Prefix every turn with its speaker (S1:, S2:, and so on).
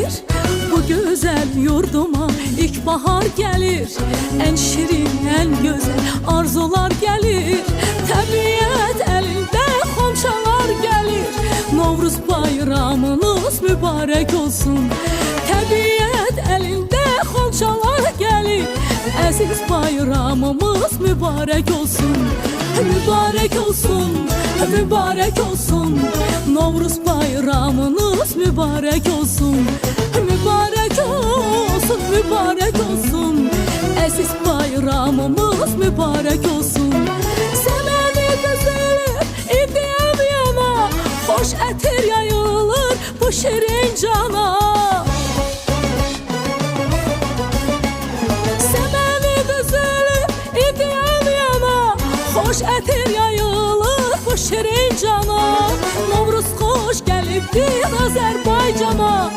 S1: gelir bu güzel yurduma, ilkbahar gelir, en şirin en güzel arzular gelir. Təbiət elinde xonçalar gelir, Novruz bayramınız mübarek olsun. Təbiət elinde xonçalar gelir, aziz bayramımız mübarek olsun. Mübarek olsun, mübarek olsun, Novruz bayramınız mübarek olsun. Mübarek olsun, mübarek olsun, aziz bayramımız mübarek olsun. Səməni qızılır, idiyəm yana, xoş ətir yayılır bu şirin cana. Səməni qızılır, idiyəm yana, xoş ətir yayılır bu şirin cana. Novruz xoş gəlibdir Azərbaycana,